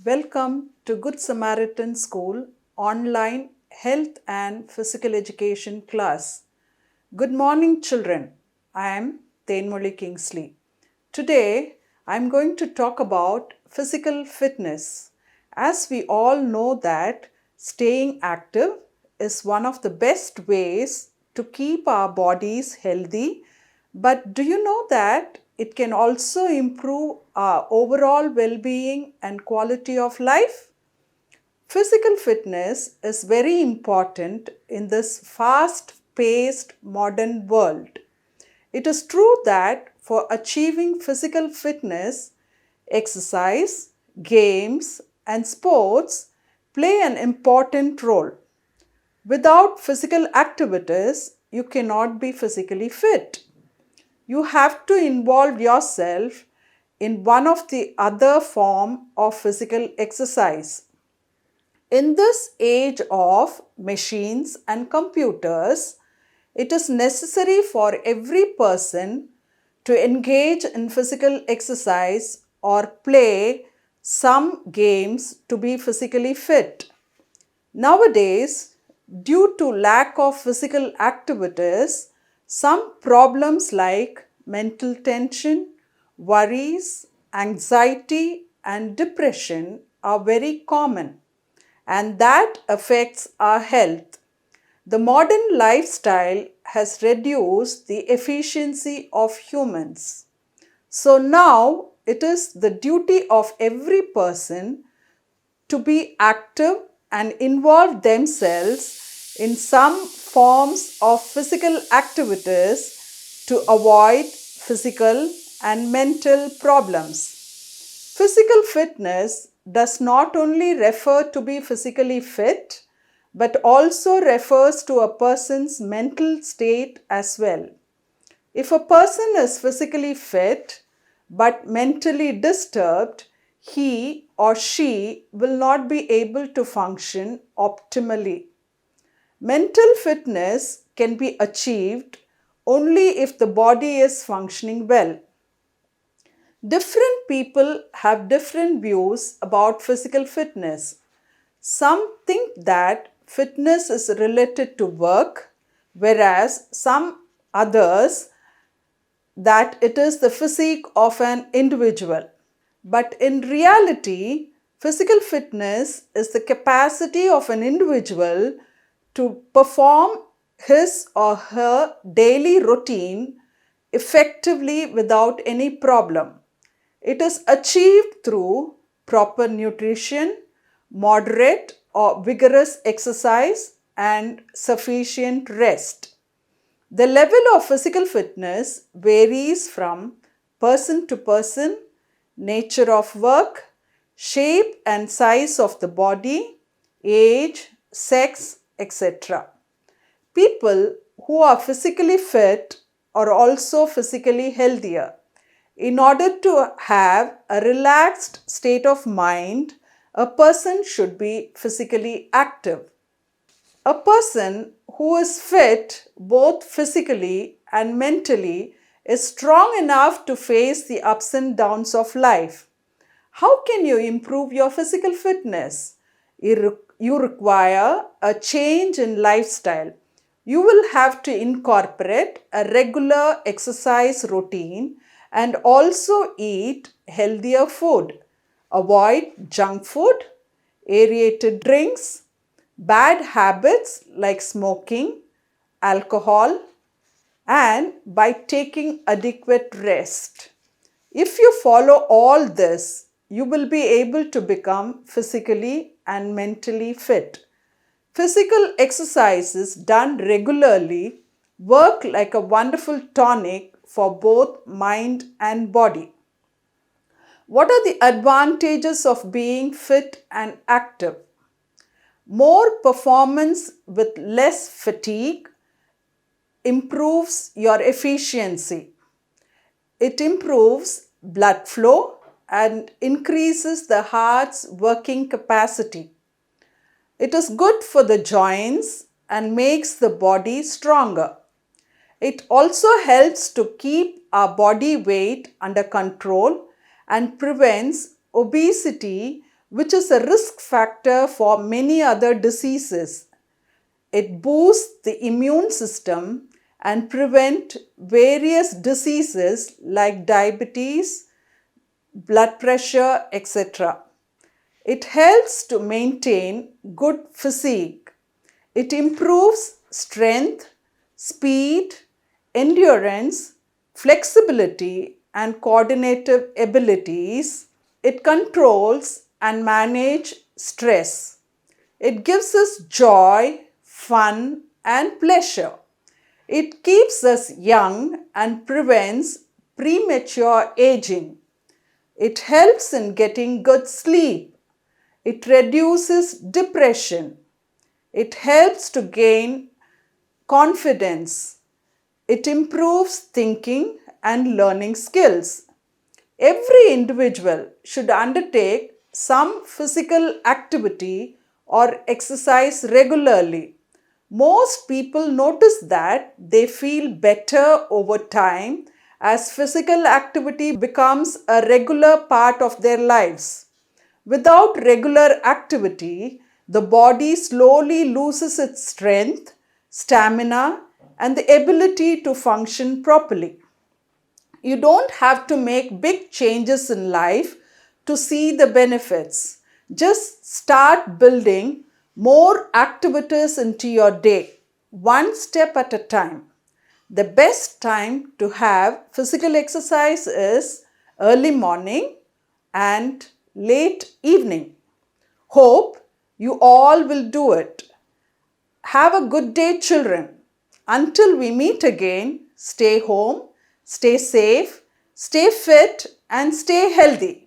Welcome to Good Samaritan School online health and physical education class. Good morning, children. I am Tenmoli Kingsley. Today, I am going to talk about physical fitness. As we all know that staying active is one of the best ways to keep our bodies healthy, but do you know that it can also improve our overall well-being and quality of life? Physical fitness is very important in this fast paced modern world. It is true that for achieving physical fitness, exercise, games, and sports play an important role. Without physical activities, you cannot be physically fit. You have to involve yourself in one of the other form of physical exercise. In this age of machines and computers, it is necessary for every person to engage in physical exercise or play some games to be physically fit. Nowadays, due to lack of physical activities, some problems like mental tension, worries, anxiety, and depression are very common, and that affects our health. The modern lifestyle has reduced the efficiency of humans. So now it is the duty of every person to be active and involve themselves in some forms of physical activities to avoid physical and mental problems. Physical fitness does not only refer to be physically fit, but also refers to a person's mental state as well. If a person is physically fit but mentally disturbed, he or she will not be able to function optimally. Mental fitness can be achieved only if the body is functioning well. Different people have different views about physical fitness. Some think that fitness is related to work, whereas some others that it is the physique of an individual. But in reality, physical fitness is the capacity of an individual to perform his or her daily routine effectively without any problem. It is achieved through proper nutrition, moderate or vigorous exercise, and sufficient rest. The level of physical fitness varies from person to person, nature of work, shape and size of the body, age, sex, etc. People who are physically fit are also physically healthier. In order to have a relaxed state of mind, a person should be physically active. A person who is fit both physically and mentally is strong enough to face the ups and downs of life. How can you improve your physical fitness? You require a change in lifestyle. You will have to incorporate a regular exercise routine and also eat healthier food. Avoid junk food, aerated drinks, bad habits like smoking, alcohol, and by taking adequate rest. If you follow all this, you will be able to become physically and mentally fit. Physical exercises done regularly work like a wonderful tonic for both mind and body. What are the advantages of being fit and active? More performance with less fatigue improves your efficiency. It improves blood flow and increases the heart's working capacity. It is good for the joints and makes the body stronger. It also helps to keep our body weight under control and prevents obesity, which is a risk factor for many other diseases. It boosts the immune system and prevents various diseases like diabetes, blood pressure, etc. It helps to maintain good physique. It improves strength, speed, endurance, flexibility, and coordinative abilities. It controls and manages stress. It gives us joy, fun, and pleasure. It keeps us young and prevents premature aging. It helps in getting good sleep. It reduces depression. It helps to gain confidence. It improves thinking and learning skills. Every individual should undertake some physical activity or exercise regularly. Most people notice that they feel better over time as physical activity becomes a regular part of their lives. Without regular activity, the body slowly loses its strength, stamina, and the ability to function properly. You don't have to make big changes in life to see the benefits. Just start building more activities into your day, one step at a time. The best time to have physical exercise is early morning and late evening. Hope you all will do it. Have a good day, children. Until we meet again, stay home, stay safe, stay fit, and stay healthy.